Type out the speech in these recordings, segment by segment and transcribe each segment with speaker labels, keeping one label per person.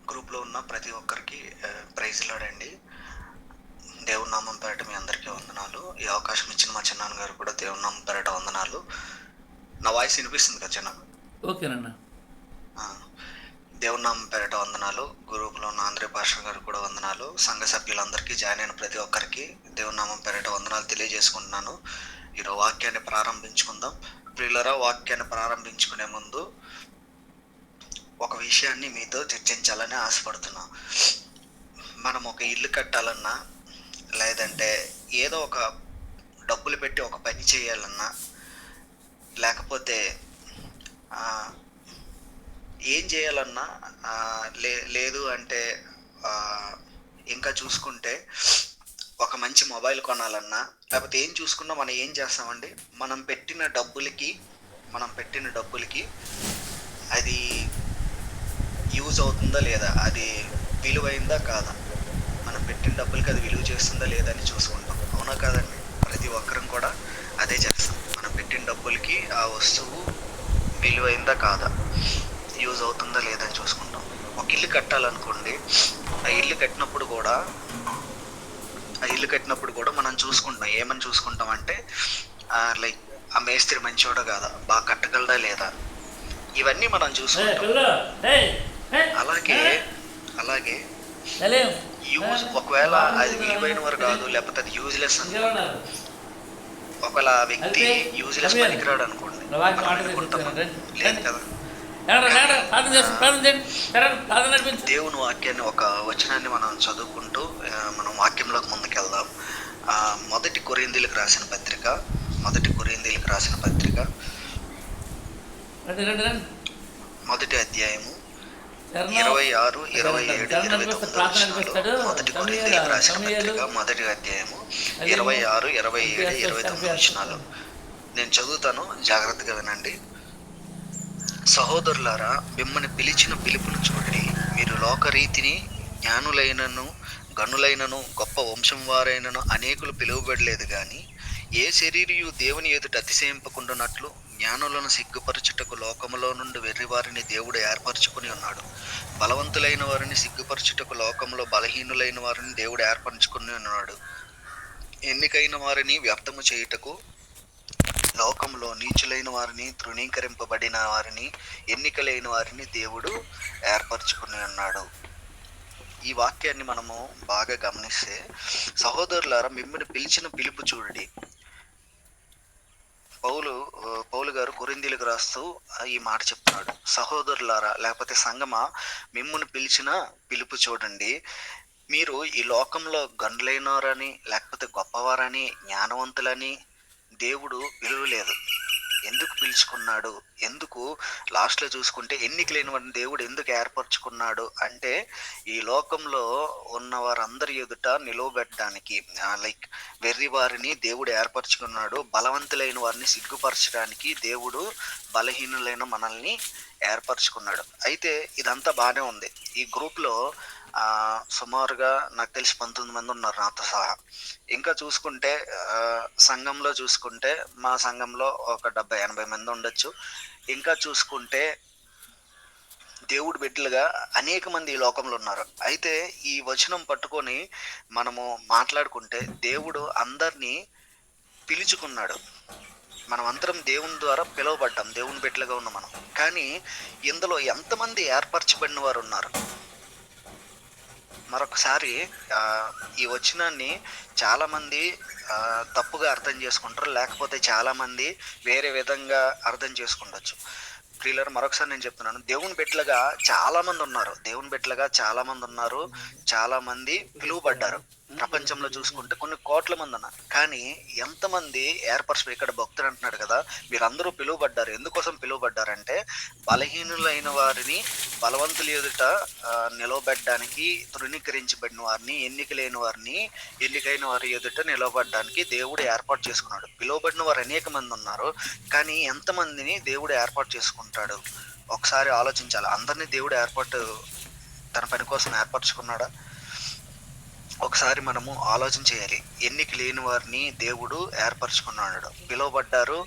Speaker 1: గ్రూప్‌లో ఉన్న ప్రతి ఒక్కరికి ప్రైజ్ లార్డ్ అండి. దేవుని నామం పేరట మీ అందరికీ వందనాలు. ఈ అవకాశం ఇచ్చిన మా చిన్నాన్నగారు కూడా దేవుని నామం పేరట వందనాలు. నా వాయిస్ వినిపిస్తుంది కదా చిన్న?
Speaker 2: ఓకేనన్నా.
Speaker 1: ఆ! దేవుని నామం పేరట వందనాలు. గ్రూప్‌లో ఉన్న ఆంధ్రే పాస్టర్ గారికి కూడా వందనాలు. సంఘ సభ్యులందరికీ, జాయిన్ అయిన ప్రతి ఒక్కరికి దేవుని నామం పేరట వందనాలు తెలియజేసుకుంటున్నాను. ఈరోజు వాక్యాన్ని ప్రారంభించుకుందాం. ప్రియులారా, వాక్యాన్ని ప్రారంభించుకునే ముందు ఒక విషయాన్ని మీతో చర్చించాలని ఆశపడుతున్నా. మనం ఒక ఇల్లు కట్టాలన్నా, లేదంటే ఏదో ఒక డబ్బులు పెట్టి ఒక పని చేయాలన్నా, లేకపోతే ఏం చేయాలన్నా, లేదు అంటే ఇంకా చూసుకుంటే ఒక మంచి మొబైల్ కొనాలన్నా, లేకపోతే ఏం చూసుకున్నా మనం ఏం చేస్తామండి, మనం పెట్టిన డబ్బులకి అది యూజ్ అవుతుందా లేదా, అది విలువైందా కాదా, మనం పెట్టిన డబ్బులకి అది విలువ చేస్తుందా లేదా అని చూసుకుంటాం. అవునా కాదండి? ప్రతి ఒక్కరం కూడా అదే చేస్తాం. మనం పెట్టిన డబ్బులకి ఆ వస్తువు విలువైందా కాదా, యూజ్ అవుతుందా లేదా అని చూసుకుంటాం. ఒక ఇల్లు కట్టాలనుకోండి, ఆ ఇల్లు కట్టినప్పుడు కూడా మనం చూసుకుంటాం. ఏమని చూసుకుంటాం అంటే, లైక్ ఆ మేస్త్రి మంచోడా కాదా, బాగా కట్టగలడా లేదా, ఇవన్నీ మనం చూసుకుంటాం. అలాగే యూజ్, ఒకవేళ అది విలువైన వారు కాదు, లేకపోతే అది యూజ్లెస్ అనుకోండి, ఒకవేళ ఆ వ్యక్తి యూజ్లెస్ పనికిరాడు అనుకోండి, మనం అనుకుంటామా? లేదు కదా. దేవుని వాక్యాన్ని, ఒక వచనాన్ని మనం చదువుకుంటూ మనం వాక్యంలోకి ముందుకెళ్దాం. మొదటి కొరింథీయులకు రాసిన పత్రిక మొదటి అధ్యాయము 26, 27, 29 వచనాలు. మొదటి కొరింథీయులకు రాసిన పత్రిక మొదటి అధ్యాయము 26, 27, 29 వచనాలు నేను చదువుతాను, జాగ్రత్తగా వినండి. సహోదరులారా, మిమ్మల్ని పిలిచిన పిలుపును చూడండి. మీరు లోకరీతిని జ్ఞానులైనను, గనులైనను, గొప్ప వంశం వారైనను అనేకులు పిలువబడలేదు గాని, ఏ శరీరియు దేవుని ఎదుట అతిశయింపకుండానట్లు జ్ఞానులను సిగ్గుపరచుటకు లోకములో నుండి వెర్రివారిని దేవుడు ఏర్పరచుకుని ఉన్నాడు. బలవంతులైన వారిని సిగ్గుపరచుటకు లోకంలో బలహీనులైన వారిని దేవుడు ఏర్పరచుకుని ఉన్నాడు. ఎన్నికైన వారిని వ్యర్థము చేయుటకు లోకంలో నీచులైన వారిని, తృణీకరింపబడిన వారిని, ఎన్నికలైన వారిని దేవుడు ఏర్పరచుకుని ఉన్నాడు. ఈ వాక్యాన్ని మనము బాగా గమనిస్తే, సహోదరులారా, మిమ్మల్ని పిలిచిన పిలుపు చూడండి. పౌలు గారు కొరింథీయులకు రాస్తూ ఈ మాట చెప్తున్నాడు. సహోదరులారా, లేకపోతే సంగమా, మిమ్మల్ని పిలిచిన పిలుపు చూడండి. మీరు ఈ లోకంలో గనులైనవారని, లేకపోతే గొప్పవారని, జ్ఞానవంతులని దేవుడు పిలువలేదు. ఎందుకు పిలుచుకున్నాడు? ఎందుకు లాస్ట్లో చూసుకుంటే ఎన్నికలేని వారిని దేవుడు ఎందుకు ఏర్పరచుకున్నాడు అంటే, ఈ లోకంలో ఉన్న వారందరి ఎదుట నిలవబెట్టడానికి, లైక్ వెర్రి వారిని దేవుడు ఏర్పరచుకున్నాడు. బలవంతులైన వారిని సిగ్గుపరచడానికి దేవుడు బలహీనులైన మనల్ని ఏర్పరచుకున్నాడు. అయితే ఇదంతా బాగానే ఉంది. ఈ గ్రూప్లో సుమారుగా నాకు తెలిసి 19 మంది ఉన్నారు నాతో సహా. ఇంకా చూసుకుంటే సంఘంలో చూసుకుంటే, మా సంఘంలో ఒక 70-80 మంది ఉండొచ్చు. ఇంకా చూసుకుంటే దేవుడు బిడ్డలుగా అనేక మంది ఈ లోకంలో ఉన్నారు. అయితే ఈ వచనం పట్టుకొని మనము మాట్లాడుకుంటే, దేవుడు అందరినీ పిలుచుకున్నాడు. మనం అందరం దేవుని ద్వారా పిలువబడ్డాం, దేవుని బిడ్డలుగా ఉన్న మనం. కానీ ఇందులో ఎంతమంది ఏర్పరచబడిన వారు ఉన్నారు? మరొకసారి ఈ వచనాన్ని చాలామంది తప్పుగా అర్థం చేసుకుంటారు, లేకపోతే చాలామంది వేరే విధంగా అర్థం చేసుకుండొచ్చు. ప్రియులారా, మరొకసారి నేను చెప్తున్నాను, దేవుని బిడ్డలుగా చాలామంది ఉన్నారు, చాలామంది పిలువబడ్డారు. ప్రపంచంలో చూసుకుంటే కొన్ని కోట్ల మంది ఉన్నారు. కానీ ఎంతమంది ఏర్పరచు, ఇక్కడ భక్తుడు అంటున్నాడు కదా, మీరందరూ పిలువబడ్డారు. ఎందుకోసం పిలువబడ్డారంటే, బలహీనులైన వారిని బలవంతుల ఎదుట నిలవబెట్టడానికి, తృణీకరించబడిన వారిని, ఎన్నికైన వారి ఎదుట నిలవబడ్డానికి దేవుడు ఏర్పాటు చేసుకున్నాడు. పిలువబడిన వారు అనేక మంది ఉన్నారు. కానీ ఎంతమందిని దేవుడు ఏర్పాటు చేసుకుంటాడు? ఒకసారి ఆలోచించాలి. అందరినీ దేవుడు తన పని కోసం ఏర్పరచుకున్నాడా? ఒకసారి మనము ఆలోచన చేయాలి. ఎన్నిక లేని వారిని దేవుడు ఏర్పరచుకున్నాడు. పిలువబడ్డారు.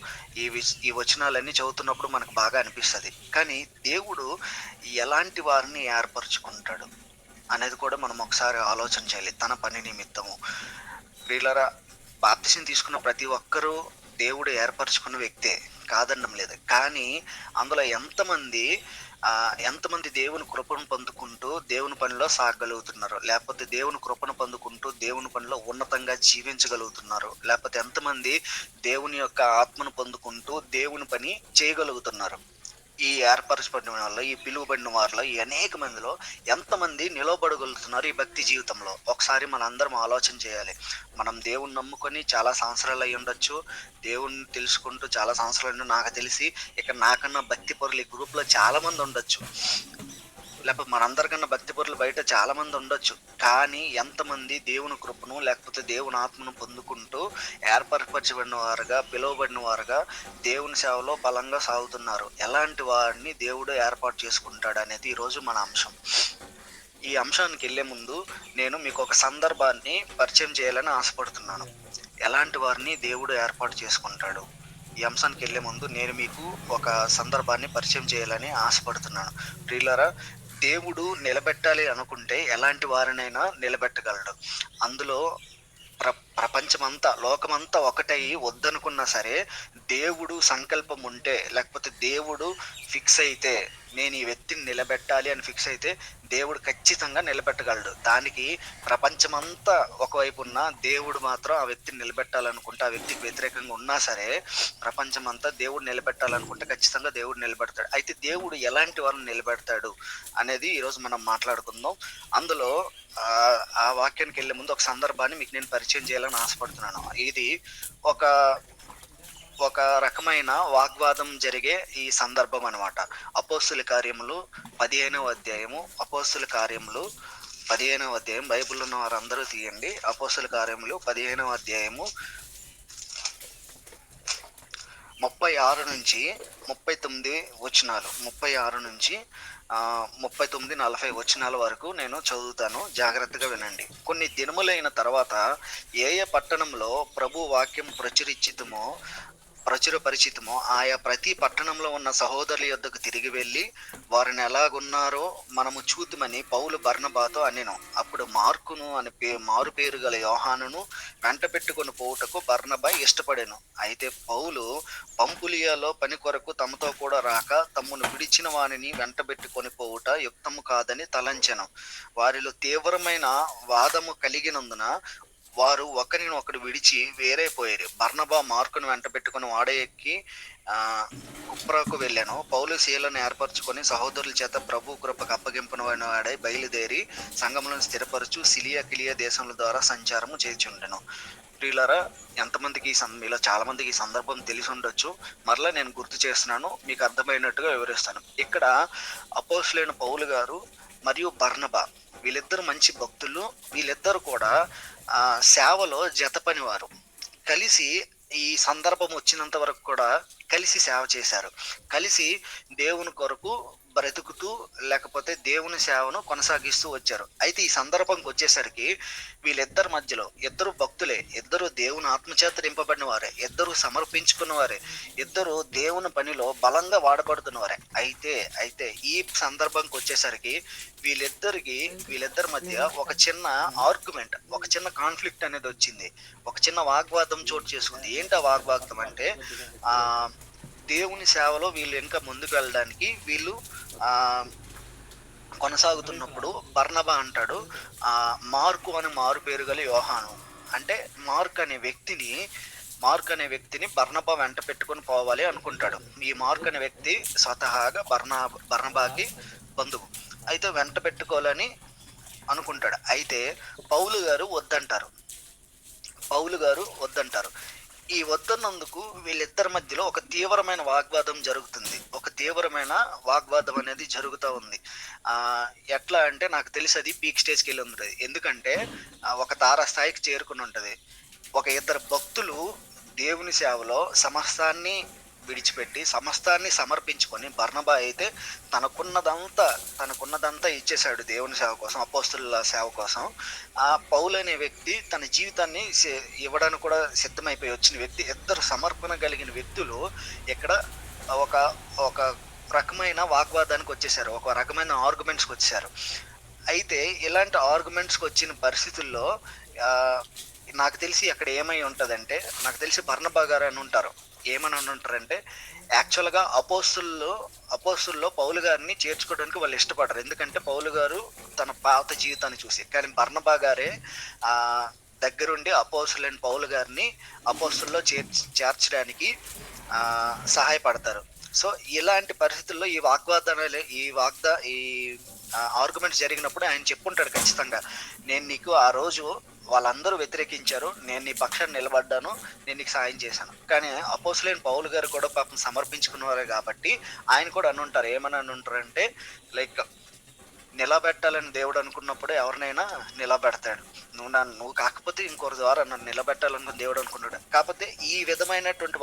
Speaker 1: ఈ వచనాలన్నీ చదువుతున్నప్పుడు మనకు బాగా అనిపిస్తది. కానీ దేవుడు ఎలాంటి వారిని ఏర్పరచుకుంటాడు అనేది కూడా మనం ఒకసారి ఆలోచన చేయాలి తన పని నిమిత్తము. ప్రియులారా, బాప్తిసం తీసుకున్న ప్రతి ఒక్కరూ దేవుడు ఏర్పరచుకున్న వ్యక్తే, కాదనడం లేదు. కానీ అందులో ఎంతమంది దేవుని కృపను పొందుకుంటూ దేవుని పనిలో సాగగలుగుతున్నారు, లేకపోతే దేవుని కృపను పొందుకుంటూ దేవుని పనిలో ఉన్నతంగా జీవించగలుగుతున్నారు, లేకపోతే ఎంతమంది దేవుని యొక్క ఆత్మను పొందుకుంటూ దేవుని పని చేయగలుగుతున్నారు. ఈ ఏర్పరచబడిన వాళ్ళలో, ఈ పిలువబడిన వారిలో, ఈ అనేక మందిలో ఎంతమంది నిలవబడగలుగుతున్నారు ఈ భక్తి జీవితంలో? ఒకసారి మనందరం ఆలోచన చేయాలి. మనం దేవుణ్ణి నమ్ముకొని చాలా సంవత్సరాలు అయి ఉండొచ్చు, దేవుణ్ణి తెలుసుకుంటూ చాలా సంవత్సరాలు. నాకు తెలిసి ఇక్కడ నాకన్నా భక్తి పరులు ఈ గ్రూప్లో చాలా మంది ఉండొచ్చు, లేకపోతే మనందరికన్నా భక్తి పరులు బయట చాలా మంది ఉండొచ్చు. కానీ ఎంతమంది దేవుని కృపను లేకపోతే దేవుని ఆత్మను పొందుకుంటూ ఏర్పరచబడిన వారుగా, పిలువబడిన వారుగా దేవుని సేవలో బలంగా సాగుతున్నారు? ఎలాంటి వారిని దేవుడు ఏర్పాటు చేసుకుంటాడు అనేది ఈరోజు మన అంశం. ఈ అంశానికి వెళ్ళే ముందు నేను మీకు ఒక సందర్భాన్ని పరిచయం చేయాలని ఆశపడుతున్నాను. ఎలాంటి వారిని దేవుడు ఏర్పాటు చేసుకుంటాడు? ఈ అంశానికి వెళ్ళే ముందు నేను మీకు ఒక సందర్భాన్ని పరిచయం చేయాలని ఆశపడుతున్నాను. ప్రియులారా, దేవుడు నిలబెట్టాలి అనుకుంటే ఎలాంటి వారినైనా నిలబెట్టగలడు. అందులో ప్రపంచమంతా, లోకమంతా ఒకటై వద్దనుకున్నా సరే, దేవుడు సంకల్పం ఉంటే, లేకపోతే దేవుడు ఫిక్స్ అయితే, నేను ఈ వ్యక్తిని నిలబెట్టాలి అని ఫిక్స్ అయితే దేవుడు ఖచ్చితంగా నిలబెట్టగలడు. దానికి ప్రపంచమంతా ఒకవైపు ఉన్నా దేవుడు మాత్రం ఆ వ్యక్తిని నిలబెట్టాలనుకుంటే, ఆ వ్యక్తికి వ్యతిరేకంగా ఉన్నా సరే, ప్రపంచమంతా దేవుడు నిలబెట్టాలనుకుంటే ఖచ్చితంగా దేవుడు నిలబెడతాడు. అయితే దేవుడు ఎలాంటి వారిని నిలబెడతాడు అనేది ఈరోజు మనం మాట్లాడుకుందాం. అందులో ఆ వాక్యానికి వెళ్ళే ముందు ఒక సందర్భాన్ని మీకు నేను పరిచయం చేయాలని ఆశపడుతున్నాను. ఇది ఒక రకమైన వాగ్వాదం జరిగే ఈ సందర్భం అనమాట. అపోస్తుల కార్యములు 15వ అధ్యాయము. అపోస్తుల కార్యములు 15వ అధ్యాయం. బైబిల్ ఉన్న వారందరూ తీయండి. అపోస్తుల కార్యములు 15వ అధ్యాయము 36 నుంచి 39 వచనాలు. 36 నుంచి 39-40 వచనాల వరకు నేను చదువుతాను, జాగ్రత్తగా వినండి. కొన్ని దినములైన తర్వాత ఏ పట్టణంలో ప్రభు వాక్యం ప్రచురపరిచితమో ఆయా ప్రతి పట్టణంలో ఉన్న సహోదరుల యొద్దకు తిరిగి వెళ్ళి వారిని ఎలాగున్నారో మనము చూతుమని పౌలు బర్నబాతో అనెను. అప్పుడు మార్కును అని మారు పేరు గల యోహానును వెంట పెట్టుకుని పోవుటకు బర్నబా ఇష్టపడెను. అయితే పౌలు పంపులియాలో పని కొరకు తమతో కూడా రాక తమ్మును విడిచిన వానిని వెంట పెట్టుకొని పోవుట యుక్తము కాదని తలంచెను. వారిలో తీవ్రమైన వాదము కలిగినందున వారు ఒకరిని ఒకడు విడిచి వేరైపోయారు. బర్నబా మార్కును వెంట పెట్టుకుని వాడ ఎక్కి కుప్రకు వెళ్ళాను. పౌలు శీలను ఏర్పరచుకొని సహోదరుల చేత ప్రభు కృపకు అప్పగింపున వాడై బయలుదేరి సంఘములను స్థిరపరచు సిలియా కిలియా దేశముల ద్వారా సంచారము చేర్చుండెను. ప్రియులారా, ఎంతమందికి మీలో చాలా మందికి ఈ సందర్భం తెలిసి ఉండొచ్చు. మరలా నేను గుర్తు చేస్తున్నాను, మీకు అర్థమైనట్టుగా వివరిస్తాను. ఇక్కడ అపోస్తులైన పౌలు గారు మరియు బర్నబా, వీళ్ళిద్దరు మంచి భక్తులు. వీళ్ళిద్దరు కూడా సేవలో జత పనివారు. కలిసి ఈ సందర్భం వచ్చినంత వరకు కూడా కలిసి సేవ చేశారు. కలిసి దేవుని కొరకు బ్రతుకుతూ, లేకపోతే దేవుని సేవను కొనసాగిస్తూ వచ్చారు. అయితే ఈ సందర్భంకి వచ్చేసరికి వీళ్ళిద్దరి మధ్యలో ఇద్దరు భక్తులే, ఇద్దరు దేవుని ఆత్మచేత నింపబడిన వారే, ఇద్దరు సమర్పించుకున్న వారే, ఇద్దరు దేవుని పనిలో బలంగా వాడబడుతున్నవారే. అయితే ఈ సందర్భంకి వచ్చేసరికి వీళ్ళిద్దరి మధ్య ఒక చిన్న ఆర్గ్యుమెంట్, ఒక చిన్న కాన్ఫ్లిక్ట్ అనేది వచ్చింది. ఒక చిన్న వాగ్వాదం చోటు చేసుకుంది. ఏంటి ఆ వాగ్వాదం అంటే, దేవుని సేవలో వీళ్ళు ఇంకా ముందుకు వెళ్ళడానికి వీళ్ళు కొనసాగుతున్నప్పుడు బర్నబా అంటాడు, మార్కు అని మారు పేరు గల యోహాను, అంటే మార్క్ అనే వ్యక్తిని బర్నబా వెంట పెట్టుకొని పోవాలి అనుకుంటాడు. ఈ మార్క్ అనే వ్యక్తి స్వతహాగా బర్నబాకి బంధువు. అయితే వెంట పెట్టుకోవాలని అనుకుంటాడు. అయితే పౌలు గారు వద్దంటారు. ఈ వద్దన్నందుకు వీళ్ళిద్దరి మధ్యలో ఒక తీవ్రమైన వాగ్వాదం జరుగుతుంది. ఒక తీవ్రమైన వాగ్వాదం అనేది జరుగుతూ ఉంది. ఎట్లా అంటే, నాకు తెలిసి అది పీక్ స్టేజ్కి వెళ్ళి ఉంటుంది. ఎందుకంటే ఒక తారా స్థాయికి చేరుకుని ఉంటుంది. ఒక ఇద్దరు భక్తులు దేవుని సేవలో సమస్తాన్ని విడిచిపెట్టి సమస్తాన్ని సమర్పించుకొని, బర్నబా అయితే తనకున్నదంతా ఇచ్చేశాడు దేవుని సేవ కోసం, అపోస్తుల సేవ కోసం. ఆ పౌలు అనే వ్యక్తి తన జీవితాన్ని ఇవ్వడానికి కూడా సిద్ధమైపోయి వచ్చిన వ్యక్తి. ఇద్దరు సమర్పణ కలిగిన వ్యక్తులు ఇక్కడ ఒక ఒక రకమైన వాగ్వాదానికి వచ్చేసారు, ఒక రకమైన ఆర్గ్యుమెంట్స్కి వచ్చేసారు. అయితే ఇలాంటి ఆర్గ్యుమెంట్స్కి వచ్చిన పరిస్థితుల్లో నాకు తెలిసి అక్కడ ఏమై ఉంటుందంటే, నాకు తెలిసి బర్నబా గారు అని ఉంటారు. ఏమని ఉంటారంటే, యాక్చువల్గా అపోస్తుల్లో పౌలు గారిని చేర్చుకోవడానికి వాళ్ళు ఇష్టపడరు, ఎందుకంటే పౌలు గారు తన పాత జీవితాన్ని చూసి. కానీ బర్నబా గారే దగ్గరుండి అపోస్తులైన పౌలు గారిని అపోస్తుల్లో చేర్చడానికి సహాయపడతారు. సో ఇలాంటి పరిస్థితుల్లో ఈ ఆర్గ్యుమెంట్స్ జరిగినప్పుడు ఆయన చెప్పుంటాడు ఖచ్చితంగా, నేను నీకు ఆ రోజు వాళ్ళందరూ వ్యతిరేకించారు, నేను నీ పక్షాన్ని నిలబడ్డాను, నేను నీకు సాయం చేశాను. కానీ అపోస్తులైన పౌలు గారు కూడా పాపం సమర్పించుకున్నవారే కాబట్టి ఆయన కూడా అనుంటారు. ఏమని అనుంటారంటే, లైక్ నిలబెట్టాలని దేవుడు అనుకున్నప్పుడు ఎవరినైనా నిలబెడతాడు. నువ్వు కాకపోతే ఇంకొకరి ద్వారా నన్ను నిలబెట్టాలనుకుని దేవుడు అనుకున్నాడు. కాకపోతే ఈ విధమైనటువంటి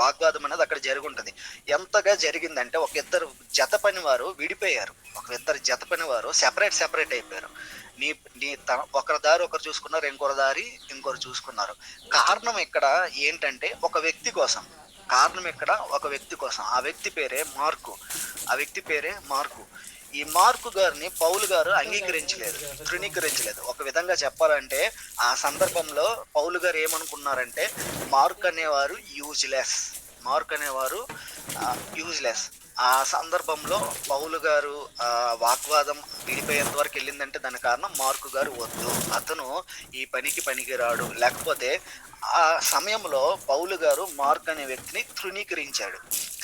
Speaker 1: వాగ్వాదం అనేది అక్కడ జరిగి ఉంటుంది. ఎంతగా జరిగిందంటే, ఒక ఇద్దరు జత పని వారు విడిపోయారు, సెపరేట్ అయిపోయారు. ఒకరి దారి ఒకరు చూసుకున్నారు, ఇంకొకరి దారి ఇంకొకరు చూసుకున్నారు. కారణం ఇక్కడ ఏంటంటే ఒక వ్యక్తి కోసం. ఆ వ్యక్తి పేరే మార్కు. ఈ మార్కు గారిని పౌలు గారు తృణీకరించలేదు. ఒక విధంగా చెప్పాలంటే ఆ సందర్భంలో పౌలు గారు ఏమనుకున్నారంటే, మార్క్ అనేవారు యూజ్లెస్. ఆ సందర్భంలో పౌలు గారు వాగ్వాదం విడిపోయేంత వరకు వెళ్ళిందంటే దాని కారణం మార్కు గారు వద్దు, అతను ఈ పనికి పనికిరాడు. లేకపోతే ఆ సమయంలో పౌలు గారు మార్క్ అనే వ్యక్తిని తృణీకరించాడు.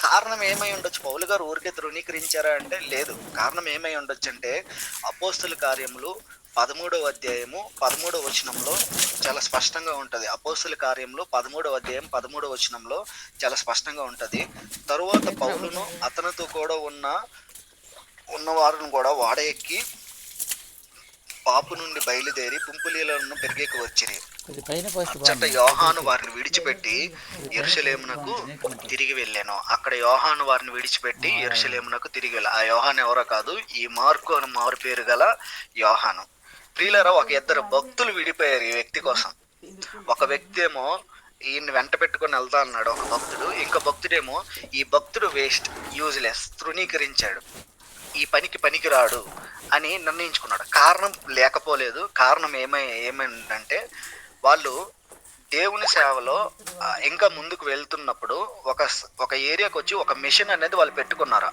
Speaker 1: కారణం ఏమై ఉండొచ్చు? పౌలు గారు ఊరికే తృణీకరించారా అంటే లేదు. కారణం ఏమై ఉండొచ్చు అంటే, అపోస్తుల కార్యములు 13వ అధ్యాయము 13వ వచనంలో చాలా స్పష్టంగా ఉంటుంది. అపోస్తుల కార్యములు 13వ అధ్యాయం 13వ వచనంలో చాలా స్పష్టంగా ఉంటుంది. తరువాత పౌలును అతనితో కూడా ఉన్నవారిని కూడా వాడ ఎక్కి పాపు నుండి బయలుదేరి పుంపులీలను పెరిగేకి వచ్చిరి. అచ్చట యోహాను వారిని విడిచిపెట్టి యెరూషలేమునకు తిరిగి వెళ్ళాను. అక్కడ యోహాను వారిని విడిచిపెట్టి యెరూషలేమునకు తిరిగి వెళ్ళా. ఆ యోహాను ఎవరో కాదు, ఈ మార్కు అని మారు పేరు గల యోహాను. ప్రియులారా, ఒక ఇద్దరు భక్తులు విడిపోయారు ఈ వ్యక్తి కోసం. ఒక వ్యక్తి ఏమో ఈయన్ని వెంట పెట్టుకుని వెళ్తా అన్నాడు ఒక భక్తుడు, ఇంకో భక్తుడేమో ఈ భక్తుడు వేస్ట్, యూజ్లెస్, తృణీకరించాడు, ఈ పనికి రాడు అని నిర్ణయించుకున్నాడు. కారణం లేకపోలేదు. కారణం ఏమైందంటే, వాళ్ళు దేవుని సేవలో ఇంకా ముందుకు వెళ్తున్నప్పుడు ఒక ఏరియాకి వచ్చి ఒక మిషన్ అనేది వాళ్ళు పెట్టుకున్నారు.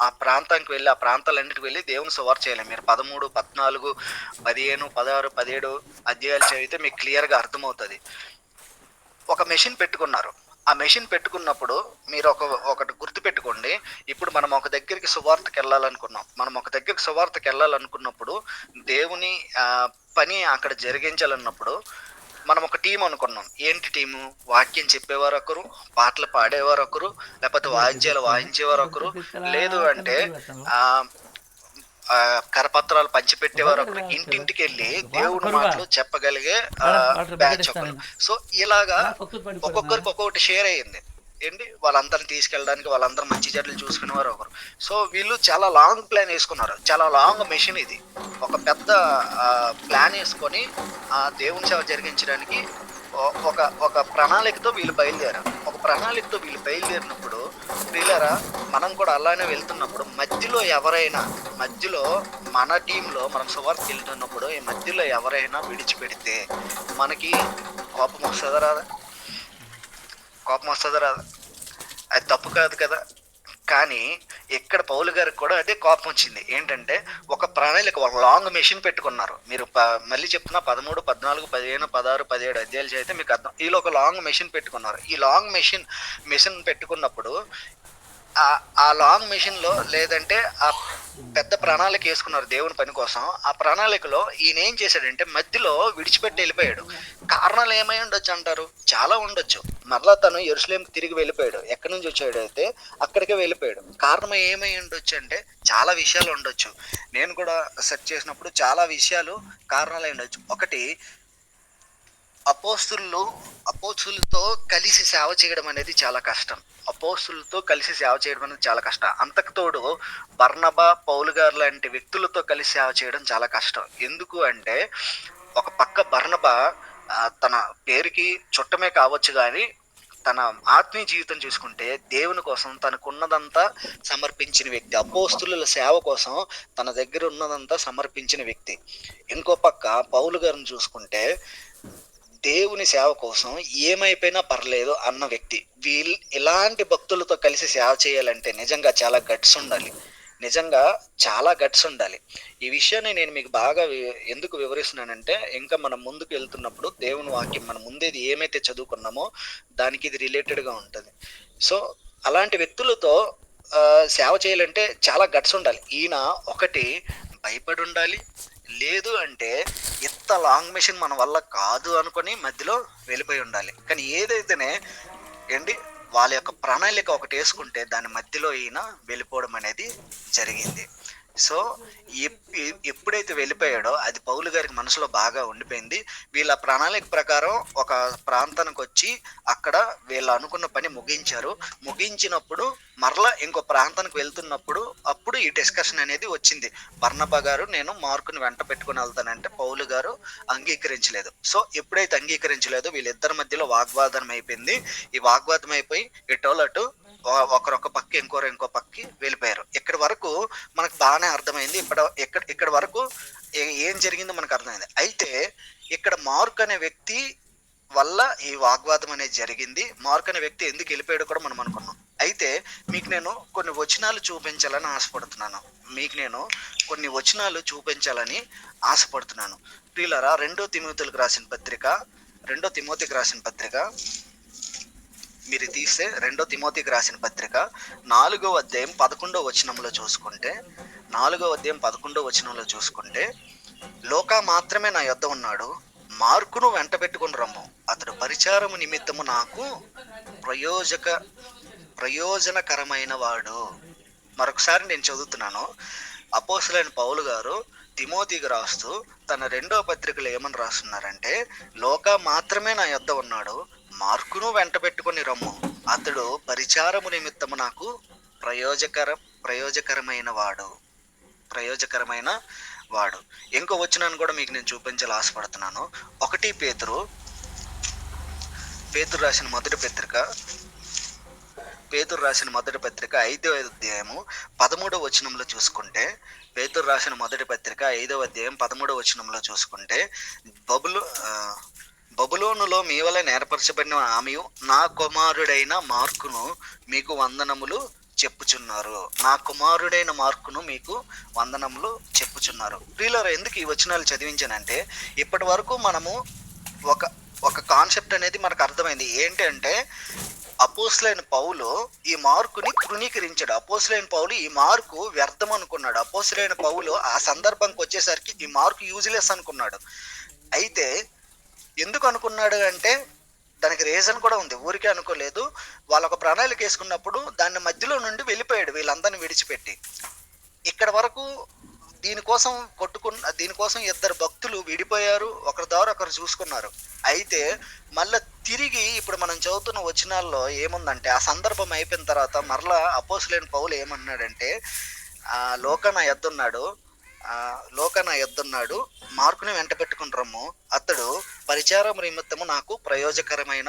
Speaker 1: ఆ ప్రాంతానికి వెళ్ళి, ఆ ప్రాంతాలన్నిటికి వెళ్ళి దేవుని సువార్త చేయాలి. మీరు 13, 14, 15, 16, 17 అధ్యాయాలు చదివితే మీకు క్లియర్గా అర్థమవుతుంది. ఒక మెషిన్ పెట్టుకున్నారు. ఆ మెషిన్ పెట్టుకున్నప్పుడు మీరు ఒకటి గుర్తుపెట్టుకోండి. ఇప్పుడు మనం ఒక దగ్గరికి సువార్తకి వెళ్ళాలనుకున్నప్పుడు దేవుని పని అక్కడ జరిగించాలన్నప్పుడు మనం ఒక టీం అనుకున్నాం. ఏంటి టీము? వాక్యం చెప్పేవారు ఒకరు, పాటలు పాడేవారు ఒకరు, లేకపోతే వాయిద్యాలు వాయించేవారు ఒకరు, లేదు అంటే కరపత్రాలు పంచిపెట్టేవారు ఒకరు, ఇంటింటికి వెళ్ళి దేవుడి మాటలు చెప్పగలిగే బ్యాచ్ ఒకరు. సో ఇలాగా ఒక్కొక్కరికి ఒక్కొక్కటి షేర్ అయ్యింది. ఏంటి, వాళ్ళందరిని తీసుకెళ్ళడానికి, వాళ్ళందరూ మంచి చెడ్డలు చూసుకునేవారు ఒకరు. సో వీళ్ళు చాలా లాంగ్ ప్లాన్ వేసుకున్నారు. చాలా లాంగ్ మెషిన్ ఇది. ఒక పెద్ద ప్లాన్ వేసుకొని ఆ దేవుని సేవ జరిగించడానికి ఒక ప్రణాళికతో వీళ్ళు బయలుదేరినప్పుడు వీళ్ళరా మనం కూడా అలానే వెళ్తున్నప్పుడు మధ్యలో మన టీంలో మనం సువార్తకి వెళ్తున్నప్పుడు ఈ మధ్యలో ఎవరైనా విడిచిపెడితే మనకి కోపం వస్తుందా రాదా? అది తప్పు కాదు కదా. కానీ ఇక్కడ పౌలు గారికి కూడా అదే కోపం వచ్చింది. ఏంటంటే ఒక ప్రణాళిక, ఒక లాంగ్ మెషిన్ పెట్టుకున్నారు. మీరు మళ్ళీ చెప్తున్నా 13, 14, 15, 16, 17 అధ్యాయాలు చదివితే మీకు అర్థం. వీళ్ళు ఒక లాంగ్ మెషిన్ పెట్టుకున్నారు. ఈ లాంగ్ మెషిన్ పెట్టుకున్నప్పుడు ఆ లాంగ్ మెషిన్లో లేదంటే ఆ పెద్ద ప్రణాళిక వేసుకున్నారు దేవుని పని కోసం. ఆ ప్రణాళికలో ఈయన ఏం చేశాడంటే మధ్యలో విడిచిపెట్టి వెళ్ళిపోయాడు. కారణాలు ఏమై ఉండొచ్చు అంటారు? చాలా ఉండొచ్చు. మరలా తను యెరూషలేంకి తిరిగి వెళ్ళిపోయాడు. ఎక్కడి నుంచి వచ్చాడు అయితే అక్కడికే వెళ్ళిపోయాడు. కారణం ఏమై ఉండొచ్చు అంటే చాలా విషయాలు ఉండొచ్చు. నేను కూడా సెర్చ్ చేసినప్పుడు చాలా విషయాలు కారణాలు ఉండొచ్చు. ఒకటి, అపోస్తులు అపోస్తులతో కలిసి సేవ చేయడం అనేది చాలా కష్టం. అపోస్తులతో కలిసి సేవ చేయడం అనేది చాలా కష్టం. అంతకు తోడు బర్నబా, పౌలు గారు లాంటి వ్యక్తులతో కలిసి సేవ చేయడం చాలా కష్టం. ఎందుకు అంటే ఒక పక్క బర్నబా తన పేరుకి చుట్టమే కావచ్చు కానీ తన ఆత్మీయ జీవితం చూసుకుంటే దేవుని కోసం తనకున్నదంతా సమర్పించిన వ్యక్తి. అపోస్తుల సేవ కోసం తన దగ్గర ఉన్నదంతా సమర్పించిన వ్యక్తి. ఇంకో పక్క పౌలు గారిని చూసుకుంటే దేవుని సేవ కోసం ఏమైపోయినా పర్లేదు అన్న వ్యక్తి. ఇలాంటి భక్తులతో కలిసి సేవ చేయాలంటే నిజంగా చాలా గట్స్ ఉండాలి. నిజంగా చాలా గట్స్ ఉండాలి. ఈ విషయాన్ని నేను మీకు బాగా ఎందుకు వివరిస్తున్నానంటే ఇంకా మనం ముందుకు వెళ్తున్నప్పుడు దేవుని వాక్యం మనం ముందేది ఏమైతే చదువుకున్నామో దానికి ఇది రిలేటెడ్గా ఉంటుంది. సో అలాంటి వ్యక్తులతో సేవ చేయాలంటే చాలా గట్స్ ఉండాలి. ఈయన ఒకటి భయపడి ఉండాలి, లేదు అంటే ఇంత లాంగ్ మిషన్ మన వల్ల కాదు అనుకొని మధ్యలో వెళ్ళిపోయి ఉండాలి. కానీ ఏదైతేనే ఏంటి వాళ్ళ యొక్క ప్రణాళిక ఒకటి వేసుకుంటే దాని మధ్యలో ఈయన వెళ్ళిపోవడం అనేది జరిగింది. సో ఎప్పుడైతే వెళ్ళిపోయాడో అది పౌలు గారికి మనసులో బాగా ఉండిపోయింది. వీళ్ళ ప్రణాళిక ప్రకారం ఒక ప్రాంతానికి వచ్చి అక్కడ వీళ్ళు అనుకున్న పని ముగించారు. ముగించినప్పుడు మరలా ఇంకో ప్రాంతానికి వెళ్తున్నప్పుడు అప్పుడు ఈ డిస్కషన్ అనేది వచ్చింది. బర్నబా గారు నేను మార్కుని వెంట పెట్టుకుని వెళ్తానంటే పౌలు గారు అంగీకరించలేదు. సో ఎప్పుడైతే అంగీకరించలేదో వీళ్ళిద్దరి మధ్యలో వాగ్వాదం అయిపోయింది. ఈ వాగ్వాదం అయిపోయి ఇటోలటు ఒకరొక పక్క ఇంకో పక్కకి వెళ్ళిపోయారు. ఇక్కడి వరకు మనకు బాగానే అర్థమైంది. ఇక్కడ వరకు ఏం జరిగిందో మనకు అర్థమైంది. అయితే ఇక్కడ మార్క్ అనే వ్యక్తి వల్ల ఈ వాగ్వాదం అనేది జరిగింది. మార్క్ అనే వ్యక్తి ఎందుకు వెళ్ళిపోయాడు కూడా మనం అనుకున్నాం. అయితే మీకు నేను కొన్ని వచనాలు చూపించాలని ఆశపడుతున్నాను. ప్రియులారా, 2 తిమోతికి రాసిన పత్రిక మీరు తీస్తే 2 తిమోతికి రాసిన పత్రిక 4వ అధ్యాయం 11వ వచనంలో చూసుకుంటే లోకా మాత్రమే నా యొద్ద ఉన్నాడు, మార్కును వెంట పెట్టుకుని రమ్ము, అతడు పరిచారము నిమిత్తము నాకు ప్రయోజనకరమైన వాడు. మరొకసారి నేను చదువుతున్నాను. అపోస్తలుడైన పౌలు గారు తిమోతికి రాస్తూ తన 2వ పత్రికలో ఏమని రాస్తున్నారంటే, లోకా మాత్రమే నా యొద్ద ఉన్నాడు, మార్కును వెంట పెట్టుకుని రమ్ము, అతడు పరిచారము నిమిత్తము నాకు ప్రయోజకరమైన వాడు. ఇంకో వచనాన్ని కూడా మీకు నేను చూపించాలి ఆశపడుతున్నాను. 1 పేతురు రాసిన మొదటి పత్రిక 5వ అధ్యాయము 13వ వచనంలో చూసుకుంటే, పేతురు రాసిన మొదటి పత్రిక 5వ అధ్యాయం 13వ వచనంలో చూసుకుంటే, బబులోనులో మీ వల్ల ఏర్పరచబడిన ఆమెయు నా కుమారుడైన మార్కును మీకు వందనములు చెప్పుచున్నారు. ప్రియులారా, ఎందుకు ఈ వచనాలు చదివించానంటే ఇప్పటి వరకు మనము ఒక కాన్సెప్ట్ అనేది మనకు అర్థమైంది. ఏంటంటే అపోస్తలుడైన పౌలు ఈ మార్కుని తృణీకరించాడు. అపోస్తలుడైన పౌలు ఈ మార్కు వ్యర్థం అనుకున్నాడు. అపోస్తలుడైన పౌలు ఆ సందర్భంకి వచ్చేసరికి ఈ మార్కు యూజ్లెస్ అనుకున్నాడు. అయితే ఎందుకు అనుకున్నాడు అంటే దానికి రీజన్ కూడా ఉంది. ఊరికే అనుకోలేదు. వాళ్ళు ఒక ప్రణాళిక వేసుకున్నప్పుడు దాన్ని మధ్యలో నుండి వెళ్ళిపోయాడు వీళ్ళందరినీ విడిచిపెట్టి. ఇక్కడ వరకు దీనికోసం 2 భక్తులు విడిపోయారు, ఒకరి ద్వారా ఒకరు చూసుకున్నారు. అయితే మళ్ళీ తిరిగి ఇప్పుడు మనం చదువుతున్న వచనాల్లో ఏముందంటే ఆ సందర్భం అయిపోయిన తర్వాత మరలా అపోస్తలుడైన పౌలు ఏమన్నాడంటే, లోక నా యొద్దున్నాడు, మార్కుని వెంట పెట్టుకుని రమ్ము, అతడు పరిచారం నిమిత్తము నాకు ప్రయోజనకరమైన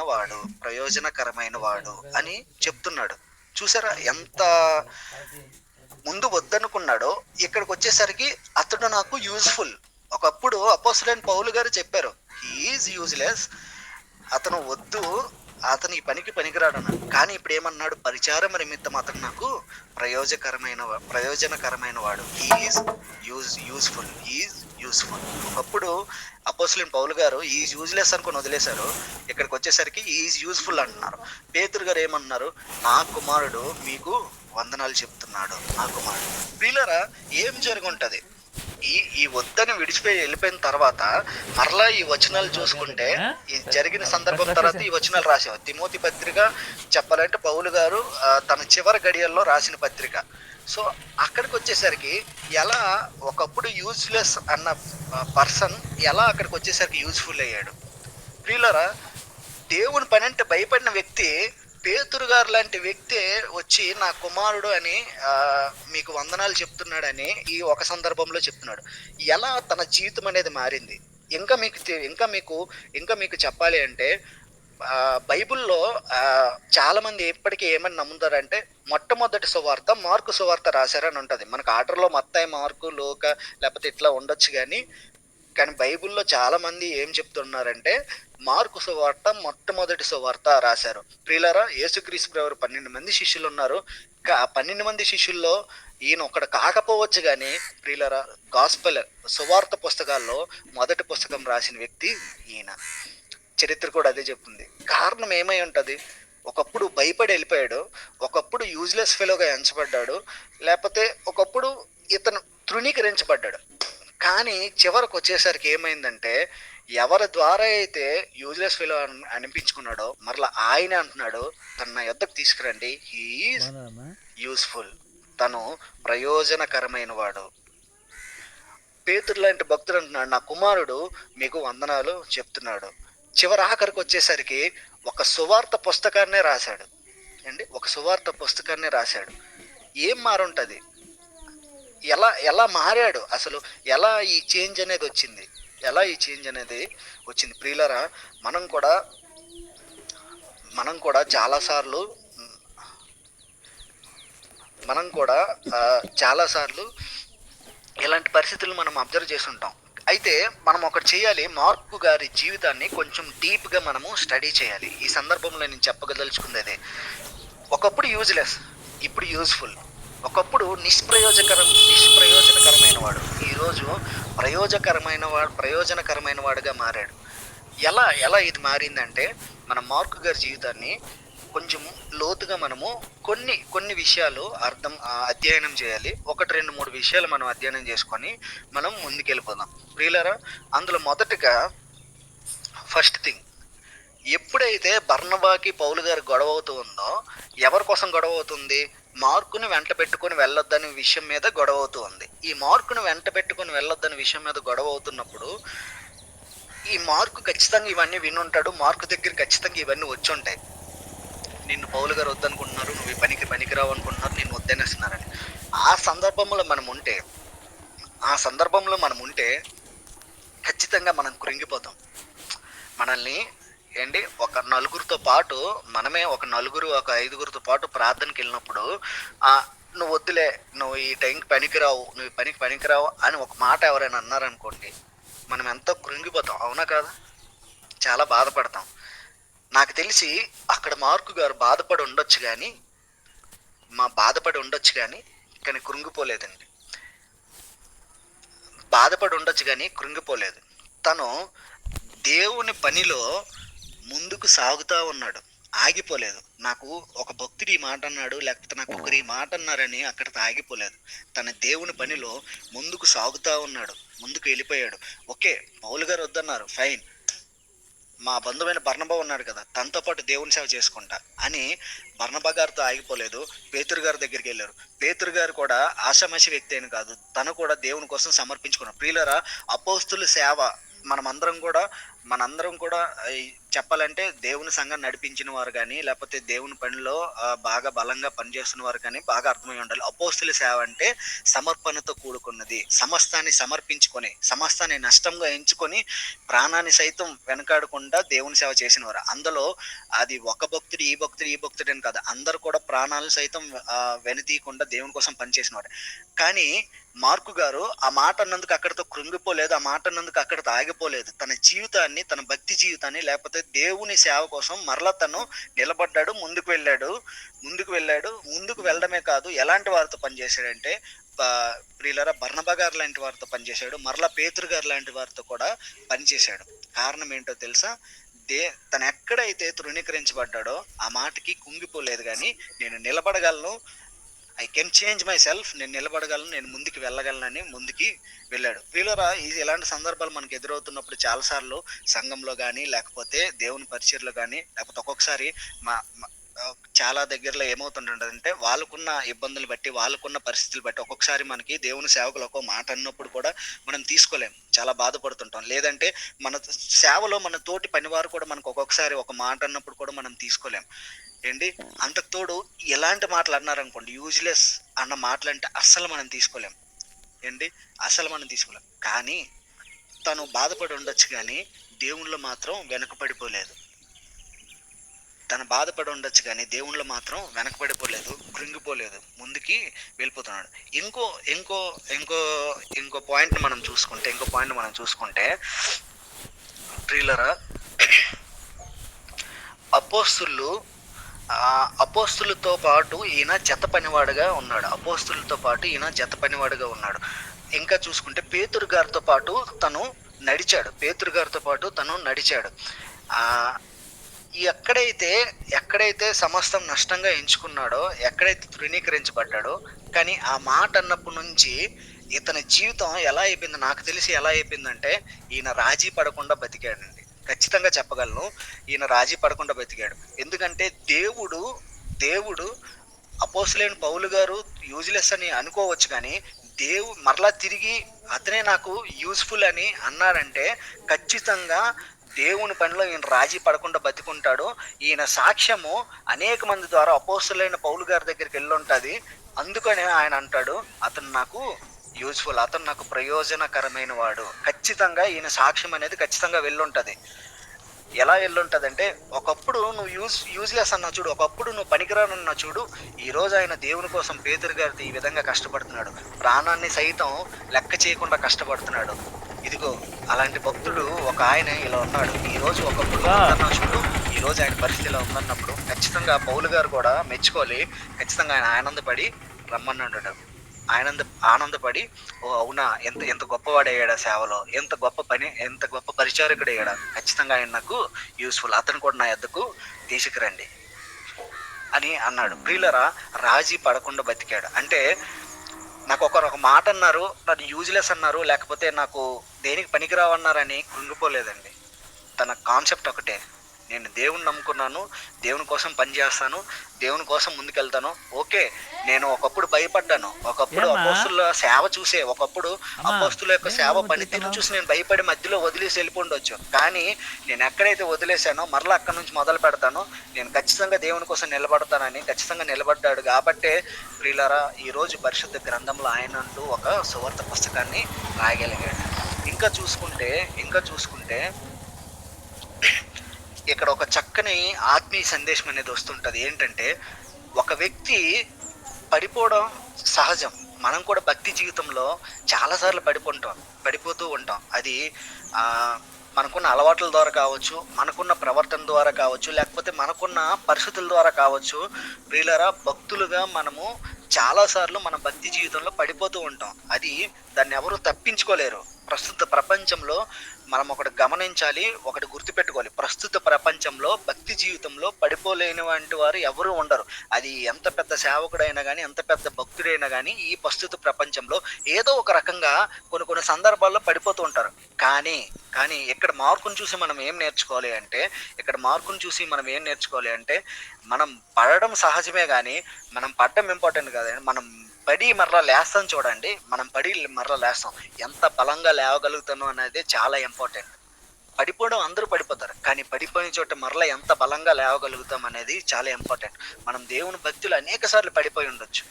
Speaker 1: వాడు అని చెప్తున్నాడు. చూసారా ఎంత ముందు వద్దనుకున్నాడో ఇక్కడికి వచ్చేసరికి అతడు నాకు యూజ్ఫుల్. ఒకప్పుడు అపోస్తలుడైన పౌలు గారు చెప్పారు, హీఈస్ యూజ్లెస్, అతను వద్దు, అతను ఈ పనికి పనికిరాడు అన్నాడు. కానీ ఇప్పుడు ఏమన్నాడు, పరిచారం నిమిత్తం అతను నాకు ప్రయోజనకరమైన వాడు. He is useful. ఒకప్పుడు అపోస్తలుడైన పౌలు గారు ఈజ్ యూజ్లెస్ అనుకుని వదిలేశారు. ఇక్కడికి వచ్చేసరికి ఈజ్ యూజ్ఫుల్ అంటున్నారు. పేతురు గారు ఏమన్నారు, నా కుమారుడు మీకు వందనాలు చెప్తున్నాడు, నా కుమారుడు. ప్రియులారా, ఏం జరుగుంటది ఈ వద్దని వెళ్ళిపోయిన తర్వాత మరలా ఈ వచనాలు చూసుకుంటే ఈ జరిగిన సందర్భం తర్వాత ఈ వచనాలు రాసేవారు. తిమోతి పత్రిక చెప్పాలంటే పౌలు గారు తన చివరి గడియల్లో రాసిన పత్రిక. సో అక్కడికి వచ్చేసరికి ఎలా ఒకప్పుడు యూజ్లెస్ అన్న పర్సన్ ఎలా అక్కడికి వచ్చేసరికి యూజ్ఫుల్ అయ్యాడు. ప్రియులారా, దేవుని పని అంటే భయపడిన వ్యక్తి పేతురు గారు లాంటి వ్యక్తి వచ్చి నా కుమారుడు అని మీకు వందనాలు చెప్తున్నాడని ఈ ఒక సందర్భంలో చెప్తున్నాడు. ఎలా తన జీవితం అనేది మారింది. ఇంకా మీకు చెప్పాలి అంటే బైబిల్లో చాలా మంది ఎప్పటికీ ఏమని నమ్ముతారంటే మొట్టమొదటి సువార్త మార్కు సువార్త రాశారని ఉంటుంది. మనకు ఆర్డర్లో మత్తయి, మార్కు, లూక లేకపోతే ఇట్లా ఉండొచ్చు కానీ బైబిల్లో చాలా మంది ఏం చెప్తున్నారంటే మార్కు సువార్త మొట్టమొదటి సువార్త రాశారు. ప్రియులారా, యేసుక్రీస్తు ప్రభువు 12 మంది శిష్యులు ఉన్నారు. ఆ 12 మంది శిష్యుల్లో ఈయన ఒకడు కాకపోవచ్చు కానీ ప్రియులారా, గాస్పెల్ సువార్త పుస్తకాల్లో మొదటి పుస్తకం రాసిన వ్యక్తి ఈయన. చరిత్ర కూడా అదే చెప్తుంది. కారణం ఏమై ఉంటుంది? ఒకప్పుడు భయపడి వెళ్ళిపోయాడు, ఒకప్పుడు యూజ్లెస్ ఫెలోగా ఎంచబడ్డాడు, లేకపోతే ఒకప్పుడు ఇతను తృణీకరించబడ్డాడు. కానీ చివరికి వచ్చేసరికి ఏమైందంటే ఎవరి ద్వారా అయితే యూజ్లెస్ ఫెలో అనిపించుకున్నాడో మరలా ఆయన అంటున్నాడు, తన నా యొద్దకు తీసుకురండి, హీఈస్ యూస్ఫుల్, తను ప్రయోజనకరమైన వాడు. పేతురు లాంటి భక్తుడు అంటున్నాడు, నా కుమారుడు మీకు వందనాలు చెప్తున్నాడు. చివరి ఆఖరికి వచ్చేసరికి ఒక సువార్త పుస్తకాన్నే రాశాడు ఒక సువార్త పుస్తకాన్నే రాశాడు. ఏం మారుంటుంది? ఎలా మారాడు అసలు? ఎలా ఈ చేంజ్ అనేది వచ్చింది? ప్రియులరా, మనం కూడా చాలాసార్లు ఇలాంటి పరిస్థితులు మనం అబ్జర్వ్ చేసి ఉంటాం. అయితే మనం ఒకటి చేయాలి, మార్కు గారి జీవితాన్ని కొంచెం డీప్గా మనము స్టడీ చేయాలి. ఈ సందర్భంలో నేను చెప్పగదలుచుకున్నదే, ఒకప్పుడు యూజ్లెస్, ఇప్పుడు యూజ్ఫుల్. ఒకప్పుడు నిష్ప్రయోజనకరమైన వాడు, ఈరోజు ప్రయోజనకరమైన వాడుగా మారాడు. ఎలా ఇది మారిందంటే, మన మార్కు గారి జీవితాన్ని కొంచెం లోతుగా మనము కొన్ని విషయాలు అధ్యయనం చేయాలి. 1-2-3 విషయాలు మనం అధ్యయనం చేసుకొని మనం ముందుకెళ్ళిపోదాం. ప్రియులారా, అందులో మొదటగా ఫస్ట్ థింగ్, ఎప్పుడైతే బర్నబాకి పౌలు గారి గొడవ అవుతూ ఉందో, ఎవరి కోసం గొడవ అవుతుంది? మార్కుని వెంట పెట్టుకొని వెళ్ళొద్దనే విషయం మీద గొడవ అవుతూ ఉంది. ఈ మార్కుని వెంట పెట్టుకొని వెళ్ళొద్దనే విషయం మీద గొడవ అవుతున్నప్పుడు ఈ మార్కు ఖచ్చితంగా ఇవన్నీ వినుంటాడు. మార్కు దగ్గర ఖచ్చితంగా ఇవన్నీ వచ్చి ఉంటాయి. నిన్ను పౌలు గారు వద్దనుకుంటున్నారు, నువ్వు ఈ పనికిరావు అనుకుంటున్నారు, నిన్ను వద్దనేస్తున్నారని. ఆ సందర్భంలో మనం ఉంటే ఖచ్చితంగా మనం కృంగిపోతాం. మనల్ని ఒక నలుగురితో పాటు ఒక 5గురితో పాటు ప్రార్థనకి వెళ్ళినప్పుడు నువ్వు వద్దులే, నువ్వు ఈ టైంకి పనికిరావు, నువ్వు ఈ పనికి పనికిరావు అని ఒక మాట ఎవరైనా అన్నారనుకోండి, మనం ఎంతో కృంగిపోతాం. అవునా కాదా? చాలా బాధపడతాం. నాకు తెలిసి అక్కడ మార్కు గారు బాధపడి ఉండొచ్చు కానీ కృంగిపోలేదండి. కృంగిపోలేదు. తను దేవుని పనిలో ముందుకు సాగుతూ ఉన్నాడు, ఆగిపోలేదు. నాకు ఒక భక్తుడు ఈ మాట అన్నాడు, లేకపోతే నాకు ఒకరు ఈ మాట అన్నారని అక్కడితో ఆగిపోలేదు. తన దేవుని పనిలో ముందుకు సాగుతూ ఉన్నాడు, ముందుకు వెళ్ళిపోయాడు. ఓకే, పౌలు గారు వద్దన్నారు, ఫైన్, మా బంధువైన బర్నబా ఉన్నాడు కదా, తనతో పాటు దేవుని సేవ చేసుకుంటా అని బర్నబా గారితో ఆగిపోలేదు. పేతురు గారి దగ్గరికి వెళ్ళారు. పేతురు గారు కూడా ఆషామాషి వ్యక్తి అని కాదు, తను కూడా దేవుని కోసం సమర్పించుకున్నాడు. ప్రియులరా, అపోస్తుల సేవ మనందరం కూడా చెప్పాలంటే దేవుని సంఘం నడిపించిన వారు కానీ, లేకపోతే దేవుని పనిలో బాగా బలంగా పనిచేస్తున్న వారు కానీ బాగా అర్థమై ఉండాలి. అపోస్తుల సేవ అంటే సమర్పణతో కూడుకున్నది. సమస్తాన్ని సమర్పించుకొని, సమస్తాన్ని నష్టంగా ఎంచుకొని, ప్రాణాన్ని సైతం వెనకాడకుండా దేవుని సేవ చేసిన వారు. అందులో అది ఒక భక్తుడు ఈ భక్తుడు అని కాదు, అందరు కూడా ప్రాణాలను సైతం వెనుతీయకుండా దేవుని కోసం పనిచేసిన వారు. కానీ మార్కు గారు ఆ మాట అన్నందుకు అక్కడితో కృంగిపోలేదు, ఆ మాట అన్నందుకు అక్కడితో ఆగిపోలేదు. తన జీవితాన్ని, తన భక్తి జీవితాన్ని, లేకపోతే దేవుని సేవ కోసం మరలా తను నిలబడ్డాడు, ముందుకు వెళ్ళాడు. ముందుకు వెళ్ళడమే కాదు, ఎలాంటి వారితో పనిచేశాడంటే ప్రియులారా, బర్నబా గారు లాంటి వారితో పనిచేశాడు, మరలా పేతురు గారు లాంటి వారితో కూడా పనిచేశాడు. కారణం ఏంటో తెలుసా? తను ఎక్కడైతే తృణీకరించబడ్డాడో ఆ మాటకి కుంగిపోలేదు. కానీ నేను నిలబడగలను, I can change myself, నేను నిలబడగలను, నేను ముందుకు వెళ్ళగలనని ముందుకి వెళ్ళాడు. ప్రియులారా, ఇలాంటి సందర్భాలు మనకు ఎదురవుతున్నప్పుడు చాలాసార్లు సంఘంలో కానీ, లేకపోతే దేవుని పరిచర్లో కానీ, లేకపోతే ఒక్కొక్కసారి చాలా దగ్గరలో ఏమవుతుంటుంటదంటే, వాళ్ళకున్న ఇబ్బందులు బట్టి, వాళ్ళకున్న పరిస్థితులు బట్టి ఒక్కొక్కసారి మనకి దేవుని సేవకులు ఒక్కో మాట అన్నప్పుడు కూడా మనం తీసుకోలేం. చాలా బాధపడుతుంటాం. లేదంటే మన సేవలో మన తోటి పనివారు కూడా మనకు ఒక్కొక్కసారి ఒక మాట అన్నప్పుడు కూడా మనం తీసుకోలేం. ఏండి అంతకు తోడు ఎలాంటి మాటలు అన్నారనుకోండి, యూజ్‌లెస్ అన్న మాటలంటే అస్సలు మనం తీసుకోలేం. ఏండి అస్సలు మనం తీసుకోలేం. కానీ తను బాధపడి ఉండొచ్చు గానీ, దేవునిలో మాత్రం వెనకపడిపోలేదు. తను బాధపడి ఉండొచ్చు కానీ దేవునిలో మాత్రం వెనకబడిపోలేదు, కృంగిపోలేదు, ముందుకి వెళ్ళిపోతున్నాడు. ఇంకో ఇంకో ఇంకో ఇంకో పాయింట్ మనం చూసుకుంటే ప్రియులరా, అపోస్తులు అపోస్తులతో పాటు ఈయన జత పనివాడుగా ఉన్నాడు. ఇంకా చూసుకుంటే పేతురు గారితో పాటు తను నడిచాడు. ఆ ఎక్కడైతే సమస్తం నష్టంగా ఎంచుకున్నాడో, ఎక్కడైతే తృణీకరించబడ్డాడో, కానీ ఆ మాట అన్నప్పటి నుంచి ఇతని జీవితం ఎలా అయిపోయిందంటే ఈయన రాజీ పడకుండా బతికాడండి. ఖచ్చితంగా చెప్పగలను, ఈయన రాజీ పడకుండా బతికాడు. ఎందుకంటే దేవుడు అపోస్తలుడైన పౌలు గారు యూజ్లెస్ అని అనుకోవచ్చు, కానీ మరలా తిరిగి అతనే నాకు యూజ్ఫుల్ అని అన్నాడంటే ఖచ్చితంగా దేవుని పనిలో ఈయన రాజీ పడకుండా బతికుంటాడు. ఈయన సాక్ష్యము అనేక మంది ద్వారా అపోస్తలుడైన పౌలు గారి దగ్గరికి వెళ్ళుంటది. అందుకనే ఆయన అంటాడు, అతను నాకు యూజ్ఫుల్, అతను నాకు ప్రయోజనకరమైన వాడు. ఖచ్చితంగా ఈయన సాక్ష్యం అనేది ఖచ్చితంగా వెళ్ళుంటది. ఎలా వెళ్ళుంటదంటే, ఒకప్పుడు నువ్వు యూజ్లెస్ అన్నా చూడు, ఒకప్పుడు నువ్వు పనికిరానన్నా చూడు, ఈ రోజు ఆయన దేవుని కోసం పేతురు గారితో ఈ విధంగా కష్టపడుతున్నాడు, ప్రాణాన్ని సైతం లెక్క చేయకుండా కష్టపడుతున్నాడు. ఇదిగో అలాంటి భక్తుడు ఒక ఆయన ఇలా ఉన్నాడు. ఈ రోజు ఒకప్పుడు అన్నా చూడు, ఈ రోజు ఆయన పరిస్థితిలో ఉందన్నప్పుడు ఖచ్చితంగా పౌలు గారు కూడా మెచ్చుకోవాలి. ఖచ్చితంగా ఆయన ఆనందపడి రమ్మన్నాడు. ఆనందపడి, ఓ అవునా, ఎంత గొప్పవాడయ్యాడా సేవలో, ఎంత గొప్ప పరిచారకుడు అయ్యాడా, ఖచ్చితంగా ఆయన నాకు యూస్ఫుల్, అతను కూడా నా యొద్దకు తీసుకురండి అని అన్నాడు. ప్రియులరా, రాజీ పడకుండా బతికాడు. అంటే నాకు ఒక మాట అన్నారు, నన్ను యూజ్లెస్ అన్నారు, లేకపోతే నాకు దేనికి పనికిరావన్నారని కృంగిపోలేదండి. తన కాన్సెప్ట్ ఒకటే, నేను దేవుని నమ్ముకున్నాను, దేవుని కోసం పనిచేస్తాను, దేవుని కోసం ముందుకెళ్తాను. ఓకే, నేను ఒకప్పుడు భయపడ్డాను, ఒకప్పుడు అపోస్తుల సేవ చూసే, ఒకప్పుడు అపోస్తుల యొక్క సేవ పనితీరు చూసి నేను భయపడి మధ్యలో వదిలేసి వెళ్ళిపోండొచ్చు. కానీ నేను ఎక్కడైతే వదిలేశానో మరలా అక్కడి నుంచి మొదలు పెడతాను, నేను ఖచ్చితంగా దేవుని కోసం నిలబడతానని ఖచ్చితంగా నిలబడ్డాడు. కాబట్టే ప్రియులారా, ఈరోజు పరిశుద్ధ గ్రంథంలో ఆయన అంటూ ఒక సువార్త పుస్తకాన్ని రాయగలిగాడు. ఇంకా చూసుకుంటే ఇక్కడ ఒక చక్కని ఆత్మీయ సందేశం అనేది వస్తుంటది. ఏంటంటే, ఒక వ్యక్తి పడిపోవడం సహజం. మనం కూడా భక్తి జీవితంలో చాలాసార్లు పడిపోతూ ఉంటాం. అది మనకున్న అలవాట్ల ద్వారా కావచ్చు, మనకున్న ప్రవర్తన ద్వారా కావచ్చు, లేకపోతే మనకున్న పరిస్థితుల ద్వారా కావచ్చు. ప్రియులారా, భక్తులుగా మనము చాలాసార్లు మన భక్తి జీవితంలో పడిపోతూ ఉంటాం. దాన్ని ఎవరు తప్పించుకోలేరు. ప్రస్తుత ప్రపంచంలో మనం ఒకటి గమనించాలి, ఒకటి గుర్తుపెట్టుకోవాలి. ప్రస్తుత ప్రపంచంలో భక్తి జీవితంలో పడిపోలేనివంటి వారు ఎవరు ఉండరు. అది ఎంత పెద్ద సేవకుడైనా కానీ, ఎంత పెద్ద భక్తుడైనా కానీ, ఈ ప్రస్తుత ప్రపంచంలో ఏదో ఒక రకంగా కొన్ని సందర్భాల్లో పడిపోతూ ఉంటారు. కానీ ఇక్కడ మార్పును చూసి మనం ఏం నేర్చుకోవాలి అంటే, మనం పడడం సహజమే, కానీ మనం పడడం ఇంపార్టెంట్ కాదండి. మనం పడి మరలా లేస్తాం చూడండి, మనం పడి మరలా లేస్తాం, ఎంత బలంగా లేవగలుగుతాను అనేది చాలా ఇంపార్టెంట్. పడిపోవడం అందరూ పడిపోతారు, కానీ పడిపోయిన చోట మరలా ఎంత బలంగా లేవగలుగుతాం అనేది చాలా ఇంపార్టెంట్. మనం దేవుని భక్తులు అనేక సార్లు పడిపోయి ఉండొచ్చు.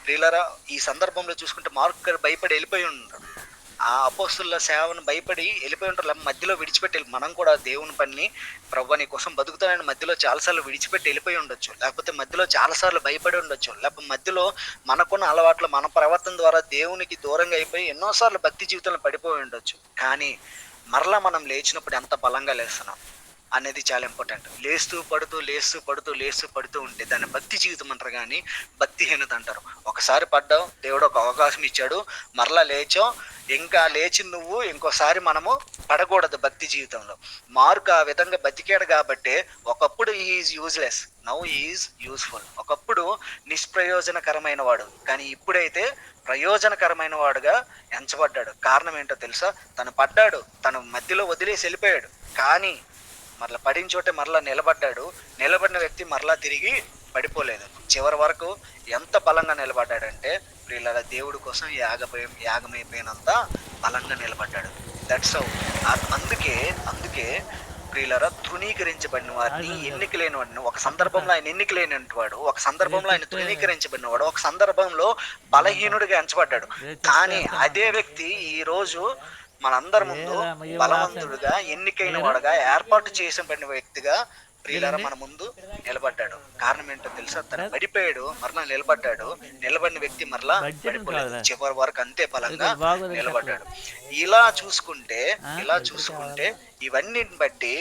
Speaker 1: ప్రియులారా, ఈ సందర్భంలో చూసుకుంటే మార్కు గారు భయపడి వెళ్ళిపోయి ఉంటారు. ఆ అపోస్తుల సేవను భయపడి వెళ్ళిపోయి ఉంటారు. మధ్యలో విడిచిపెట్టి, మనం కూడా దేవుని పని, ప్రభువా నీ కోసం బతుకుతానని మధ్యలో చాలాసార్లు విడిచిపెట్టి వెళ్ళిపోయి ఉండొచ్చు, లేకపోతే మధ్యలో చాలాసార్లు భయపడి ఉండొచ్చు, లేకపోతే మధ్యలో మనకున్న అలవాట్లు, మన ప్రవర్తన ద్వారా దేవునికి దూరంగా అయిపోయి ఎన్నోసార్లు భక్తి జీవితంలో పడిపోయి ఉండొచ్చు. కానీ మరలా మనం లేచినప్పుడు ఎంత బలంగా లేస్తున్నాం అనేది చాలా ఇంపార్టెంట్. లేస్తూ పడుతూ ఉంటే దాన్ని భక్తి జీవితం అంటారు, కానీ భక్తిహీనత అంటారు. ఒకసారి పడ్డావు, దేవుడు ఒక అవకాశం ఇచ్చాడు, మరలా లేచావు, ఇంకా లేచి నువ్వు ఇంకోసారి మనము పడకూడదు భక్తి జీవితంలో. మార్కు ఆ విధంగా బతికాడు కాబట్టి ఒకప్పుడు is useless, now is useful. ఒకప్పుడు నిష్ప్రయోజనకరమైన వాడు, కానీ ఇప్పుడైతే ప్రయోజనకరమైన వాడుగా ఎంచబడ్డాడు. కారణం ఏంటో తెలుసా? తను పడ్డాడు, తను మధ్యలో వదిలేసి వెళ్ళిపోయాడు, కానీ మరలా పడిన చోటే మరలా నిలబడ్డాడు. నిలబడిన వ్యక్తి మరలా తిరిగి పడిపోలేదు. చివరి వరకు ఎంత బలంగా నిలబడ్డాడంటే వీళ్ళ దేవుడి కోసం యాగమైపోయినంత బలంగా నిలబడ్డాడు. That's how. అందుకే అందుకే ప్రియులారా, తృణీకరించబడిన వారిని, ఎన్నిక లేని వాడిని, ఒక సందర్భంలో ఆయన ఎన్నిక లేనివాడు, ఒక సందర్భంలో ఆయన తృణీకరించబడినవాడు, ఒక సందర్భంలో బలహీనుడిగా ఎంచబడ్డాడు. కానీ అదే వ్యక్తి ఈ రోజు మనందరి ముందు బలవంతుడుగా, ఎన్నికైన వాడుగా, ఏర్పాటు చేసబడిన వ్యక్తిగా ప్రియులారా మన ముందు నిలబడ్డాడు. కారణం ఏంటో తెలుసా? తను పడిపోయాడు, మరలా నిలబడ్డాడు. నిలబడిన వ్యక్తి మరలా పడిపోలేదు, చివరి వరకు అంతే బలంగా నిలబడ్డాడు. ఇలా చూసుకుంటే ఇవన్నిటిని బట్టి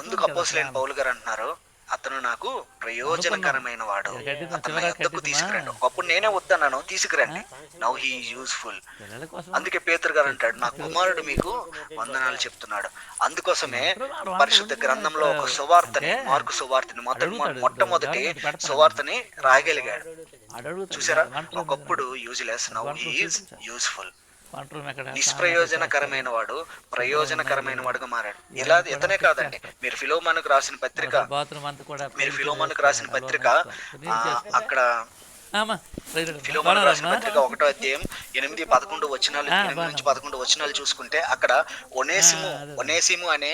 Speaker 1: అందుకు అపోస్తలుడైన పౌలు గారు అంటున్నారు, అతను నాకు ప్రయోజనకరమైన వాడు, అతను నా యొద్దకు తీసుకురండి. ఒకప్పుడు నేనే వద్దన్నాను, తీసుకురండి. Now he useful. అందుకే పేతురు గారు అంటాడు, నా కుమారుడు మీకు వందనాలు చెప్తున్నాడు. అందుకోసమే పరిశుద్ధ గ్రంథంలో ఒక సువార్తని, మార్కు సువార్తని, మొట్టమొదటి సువార్తని రాయగలిగాడు. చూసారా? ఒకప్పుడు useless, now he is useful. నిష్ప్రయోజనకరమైన వాడు ప్రయోజనకరమైన వాడుగా మారాడు. ఇలా ఇతనే కాదండి, మీరు ఫిలోమోనుకు రాసిన పత్రిక అక్కడ ఫిలోమోనుకు రాసిన పత్రిక 1వ అధ్యాయం 8-11 వచనాలు, 8-11 వచనాలు చూసుకుంటే అక్కడ ఒనేసిము అనే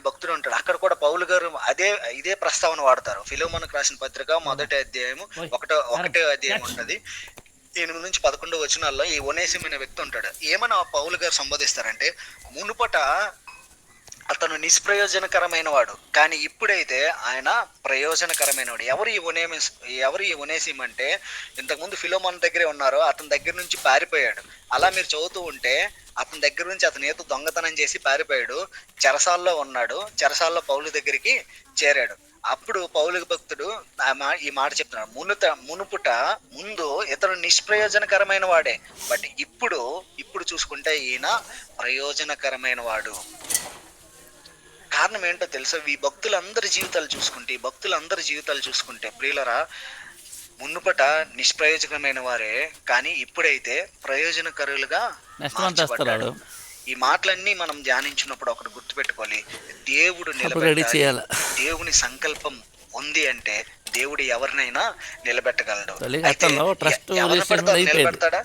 Speaker 1: భక్తుడు ఉంటాడు. అక్కడ కూడా పౌలు గారు ఇదే ప్రస్తావన వాడతారు. ఫిలోమోనుకు రాసిన పత్రిక 1వ అధ్యాయం 1వ అధ్యాయం ఉంటది. 8-11 వచనాల్లో ఈ ఒనేసిము అనే వ్యక్తి ఉంటాడు. ఏమన్నా పౌలు గారు సంబోధిస్తారంటే, మునుపట అతను నిష్ప్రయోజనకరమైన వాడు, కానీ ఇప్పుడైతే ఆయన ప్రయోజనకరమైన వాడు. ఎవరు ఈ ఒనేసిము అంటే, ఇంతకుముందు ఫిలోమోను దగ్గరే ఉన్నారు, అతని దగ్గర నుంచి పారిపోయాడు. అలా మీరు చదువుతూ ఉంటే అతని దగ్గర నుంచి అతను ఏదో దొంగతనం చేసి పారిపోయాడు, చెరసాల్లో ఉన్నాడు. చెరసాల్లో పౌలు దగ్గరికి చేరాడు. అప్పుడు పౌలు భక్తుడు ఈ మాట చెప్తున్నాడు, ముందు ఇతను నిష్ప్రయోజనకరమైన వాడే, బట్ ఇప్పుడు చూసుకుంటే ఈయన ప్రయోజనకరమైన వాడు. కారణం ఏంటో తెలుసా? ఈ భక్తులందరి జీవితాలు చూసుకుంటే ప్రియులరా, మునుపట నిష్ప్రయోజకమైన వారే, కానీ ఇప్పుడైతే ప్రయోజనకరులుగా మార్చబడ్డాడు. ఈ మాటలన్నీ మనం ధ్యానించినప్పుడు ఒకటి గుర్తుపెట్టుకోవాలి, దేవుని సంకల్పం ఉంది అంటే దేవుడు ఎవరినైనా నిలబెట్టగలడు. నిలబెడతాడా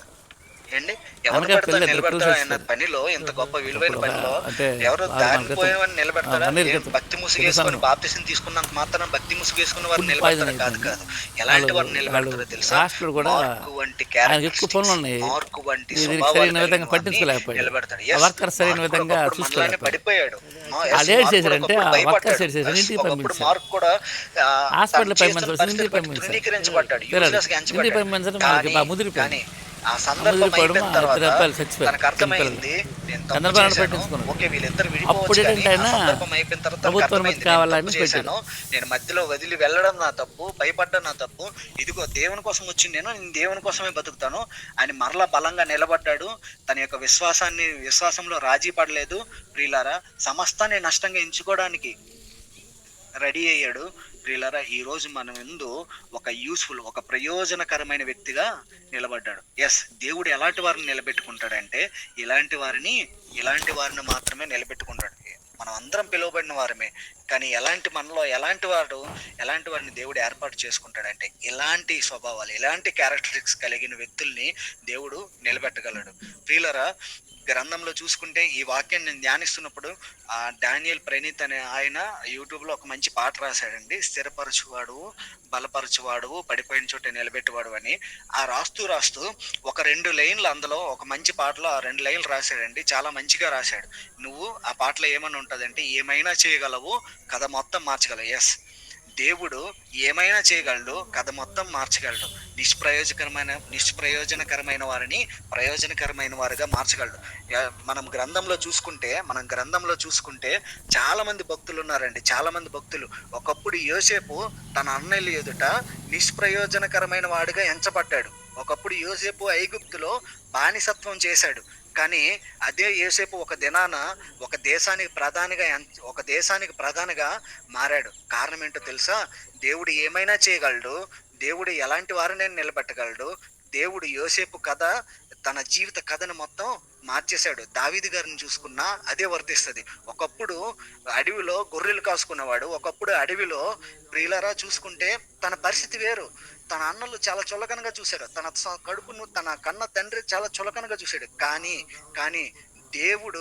Speaker 1: ఏంటి? ఎవరు పెడతాడు? నిలబెడతాడా? అన్న పనిలో, ఇంత గొప్ప విలువైన పనిలో ఎవరు దానిపోయేవాడిని నిలబెడతాడా? భక్తి ముసుగేసుకొని బాప్తిసం తీసుకున్నంత మాత్రం భక్తి ముసుగేసుకున్న వారిని నిలబెడతాడు? కాదు. ఎలాంటి వారిని నిలబెడతారో తెలుసా? మార్కు వంటి స్వభావాన్ని నిలబెడతాడు. మనలానే పడిపోయాడు, ఒకప్పుడు మార్కు కూడా తృణీకరించబడ్డాడు, కానీ ఆ సందర్భం అయిపోయిన తర్వాత తనకు అర్థమైంది, ఓకే వీళ్ళిద్దరు విడిపోవచ్చు, సందర్భం అయిపోయిన తర్వాత నేను మధ్యలో వదిలి వెళ్ళడం నా తప్పు, భయపడ్డం నా తప్పు, ఇదిగో దేవుని కోసం వచ్చి నేను దేవుని కోసమే బతుకుతాను అని మరలా బలంగా నిలబడ్డాడు. తన యొక్క విశ్వాసంలో రాజీ పడలేదు. ప్రియులారా, సమస్తాన్ని నష్టంగా ఎంచుకోవడానికి రెడీ అయ్యాడు. ప్రియులారా, ఈ రోజు మన ముందు ఒక ప్రయోజనకరమైన వ్యక్తిగా నిలబడ్డాడు. ఎస్, దేవుడు ఎలాంటి వారిని నిలబెట్టుకుంటాడంటే ఇలాంటి వారిని మాత్రమే నిలబెట్టుకుంటాడు. మనం అందరం పిలువబడిన వారమే, కానీ మనలో ఎలాంటి వారిని దేవుడు ఏర్పాటు చేసుకుంటాడంటే ఇలాంటి స్వభావాలు, ఇలాంటి క్యారెక్టరిస్టిక్స్ కలిగిన వ్యక్తుల్ని దేవుడు నిలబెట్టగలడు. ప్రియులారా, గ్రంథంలో చూసుకుంటే ఈ వాక్యాన్ని నేను ధ్యానిస్తున్నప్పుడు డానియల్ ప్రణీత్ అనే ఆయన యూట్యూబ్లో ఒక మంచి పాట రాశాడండి. స్థిరపరచువాడు, బలపరచువాడు, పడిపోయిన చోట నిలబెట్టువాడు అని. ఆ రాస్తూ ఒక 2 లైన్లు, అందులో ఒక మంచి పాటలో ఆ 2 లైన్లు రాశాడండి. చాలా మంచిగా రాశాడు. నువ్వు ఆ పాటలో ఏమని ఉంటుందంటే, ఏమైనా చేయగలవు, కథ మొత్తం మార్చగలవు. ఎస్, దేవుడు ఏమైనా చేయగలడు, కథ మొత్తం మార్చగలడు. నిష్ప్రయోజనకరమైన వారిని ప్రయోజనకరమైన వారిగా మార్చగలడు. మనం గ్రంథంలో చూసుకుంటే చాలా మంది భక్తులు ఉన్నారండి. చాలా మంది భక్తులు. ఒకప్పుడు యోసేపు తన అన్నయ్యల ఎదుట నిష్ప్రయోజనకరమైన వాడిగా ఎంచబడ్డాడు. ఒకప్పుడు యోసేపు ఐగుప్తులో బానిసత్వం చేశాడు. కానీ అదే యోసేపు ఒక దేశానికి ప్రధానిగా మారాడు. కారణం ఏంటో తెలుసా? దేవుడు ఏమైనా చేయగలడు, దేవుడు ఎలాంటి వారిని నిలబెట్టగలడు, దేవుడు యోసేపు కథ, తన జీవిత కథను మొత్తం మార్చేశాడు. దావీదు గారిని చూసుకున్నా అదే వర్తిస్తది. ఒకప్పుడు అడవిలో గొర్రెలు కాసుకునేవాడు. ఒకప్పుడు అడవిలో ప్రియులారా చూసుకుంటే తన పరిస్థితి వేరు. తన అన్నలు చాలా చులకనగా చూశారు. కడుపును తన కన్న తండ్రి చాలా చులకనగా చూశాడు. కానీ దేవుడు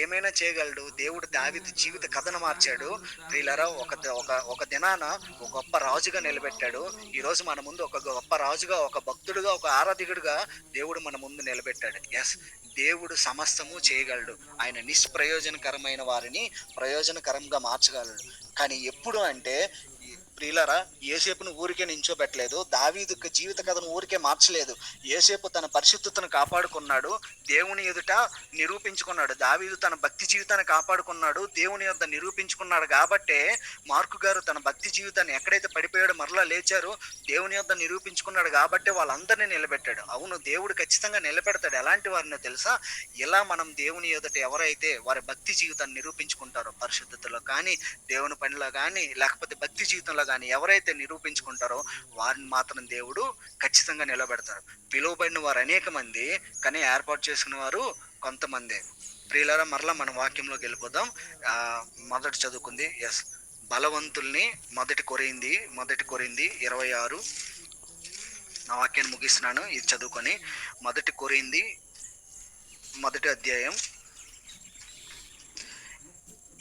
Speaker 1: ఏమైనా చేయగలడు. దేవుడు దావీదు జీవిత కథను మార్చాడు. ప్రియులారా, ఒక దినాన ఒక గొప్ప రాజుగా నిలబెట్టాడు. ఈ రోజు మన ముందు ఒక గొప్ప రాజుగా, ఒక భక్తుడుగా, ఒక ఆరాధికుడిగా దేవుడు మన ముందు నిలబెట్టాడు. ఎస్, దేవుడు సమస్తము చేయగలడు. ఆయన నిష్ప్రయోజనకరమైన వారిని ప్రయోజనకరంగా మార్చగలడు. కానీ ఎప్పుడు అంటే ప్రియులారా, యోసేపును ఊరికే నించోబెట్టలేదు. దావీదు జీవిత కథను ఊరికే మార్చలేదు. యోసేపు తన పరిశుద్ధతను కాపాడుకున్నాడు, దేవుని ఎదుట నిరూపించుకున్నాడు. దావీదు తన భక్తి జీవితాన్ని కాపాడుకున్నాడు, దేవుని యొద్ద నిరూపించుకున్నాడు. కాబట్టే మార్కు గారు తన భక్తి జీవితాన్ని ఎక్కడైతే పడిపోయాడో మరలా లేచారు, దేవుని యొద్ద నిరూపించుకున్నాడు. కాబట్టే వాళ్ళందరినీ నిలబెట్టాడు. అవును, దేవుడు ఖచ్చితంగా నిలబెడతాడు. ఎలాంటి వారిని తెలుసా? ఇలా మనం దేవుని ఎదుట ఎవరైతే వారి భక్తి జీవితాన్ని నిరూపించుకుంటారో, పరిశుద్ధతలో కానీ, దేవుని పనిలో కానీ, లేకపోతే భక్తి జీవితంలో కానీ ఎవరైతే నిరూపించుకుంటారో వారిని మాత్రం దేవుడు ఖచ్చితంగా నిలబెడతారు. పిలువబడిన వారు అనేక మంది, కానీ ఏర్పాటు చేసుకున్న వారు కొంతమంది. ప్రియులారా, మరలా మన వాక్యంలోకి వెళ్ళిపోదాం. మొదటి చదువుకుంది బలవంతుల్ని మొదటి కొరింది 26. నా వాక్యాన్ని ముగిస్తున్నాను ఇది చదువుకొని. మొదటి కొరింది 1 అధ్యాయం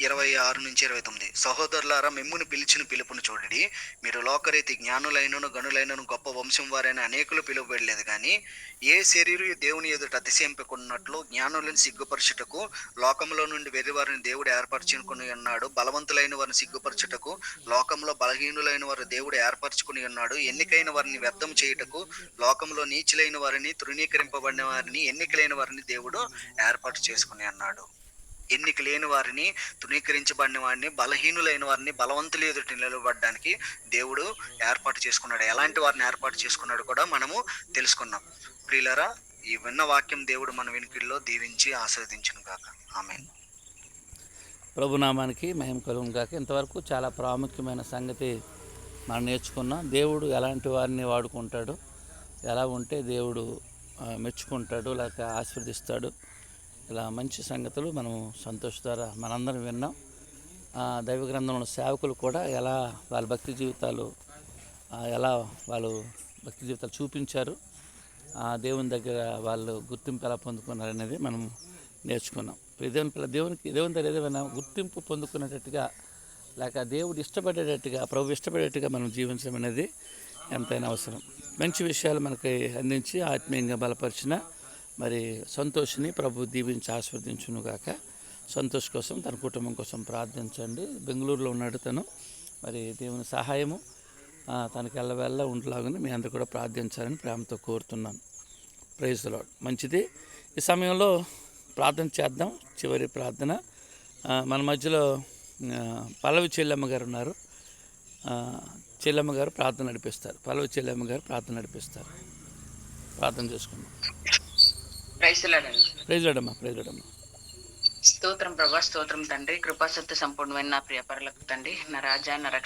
Speaker 1: 26-29. సహోదరులారా, మిమ్మును పిలిచిన పిలుపును చూడండి. మీరు లోకరీతి జ్ఞానులైనను గనులైనను గొప్ప వంశం వారైన అనేకులు పిలువబడలేదు, కానీ ఏ శరీరు దేవుని ఎదుట అతిశయింపకున్నట్లు జ్ఞానులను సిగ్గుపరచుటకు లోకంలో నుండి వెర్రివారిని దేవుడు ఏర్పరచుకుని ఉన్నాడు. బలవంతులైన వారిని సిగ్గుపరచుటకు లోకంలో బలహీనులైన వారు దేవుడు ఏర్పరచుకుని ఉన్నాడు. ఎన్నికైన వారిని వ్యర్థం చేయుటకు లోకంలో నీచులైన వారిని, తృణీకరింపబడిన వారిని, ఎన్నికలైన వారిని దేవుడు ఏర్పాటు చేసుకుని అన్నాడు. ఎన్నిక లేని వారిని, తృణీకరించబడిన వారిని, బలహీనులైన వారిని బలవంతులు ఎదుటి నిలబడడానికి దేవుడు ఏర్పాటు చేసుకున్నాడు. ఎలాంటి వారిని ఏర్పాటు చేసుకున్నాడు కూడా మనము తెలుసుకున్నాం. ప్రియులారా, ఈ విన్న వాక్యం దేవుడు మన వినికిడిలో దీవించి ఆశీర్వదించును గాక. ఆమేన్.
Speaker 2: ప్రభునామానికి మహిమ కలుగును గాక. ఇంతవరకు చాలా ప్రాముఖ్యమైన సంగతి మనం నేర్చుకున్నాం. దేవుడు ఎలాంటి వారిని వాడుకుంటాడు, ఎలా ఉంటే దేవుడు మెచ్చుకుంటాడు, లేక ఆశీర్వదిస్తాడు, ఇలా మంచి సంగతులు మనం సంతోష్ ద్వారా మనందరం విన్నాం. దైవ గ్రంథంలో సేవకులు కూడా ఎలా వాళ్ళ భక్తి జీవితాలు చూపించారు, దేవుని దగ్గర వాళ్ళు గుర్తింపు ఎలా పొందుకున్నారు అనేది మనం నేర్చుకున్నాం. దేవుని దగ్గర ఏదైనా గుర్తింపు పొందుకునేటట్టుగా, లేక దేవుడు ఇష్టపడేటట్టుగా, ప్రభు ఇష్టపడేటట్టుగా మనం జీవించడం అనేది ఎంతైనా అవసరం. మంచి విషయాలు మనకి అందించి ఆత్మీయంగా బలపరిచిన మరి సంతోష్ని ప్రభు దీవించి ఆస్వాదించును గాక. సంతోష్ కోసం, తన కుటుంబం కోసం ప్రార్థించండి. బెంగళూరులో ఉన్నాడు తను. మరి దేవుని సహాయము తనకి ఎల్లవెల్ల ఉండలాగానే మీ అందరూ కూడా ప్రార్థించాలని ప్రేమతో కోరుతున్నాను. Praise the lord. మంచిది. ఈ సమయంలో ప్రార్థన చేద్దాం. చివరి ప్రార్థన. మన మధ్యలో పల్లవి చెల్లెమ్మ గారు ఉన్నారు. చెల్లెమ్మ గారు ప్రార్థన నడిపిస్తారు. పల్లవి చెల్లెమ్మ గారు ప్రార్థన నడిపిస్తారు. ప్రార్థన చేసుకుందాం.
Speaker 3: ప్రైజ్
Speaker 2: లార్డమ్మా.
Speaker 3: స్తోత్రం ప్రభా, స్తోత్రం తండ్రి. కృపాసత్య సంపూర్ణమైన నా ప్రియ పరలోక తండ్రి, నా రాజా, నా రక్షక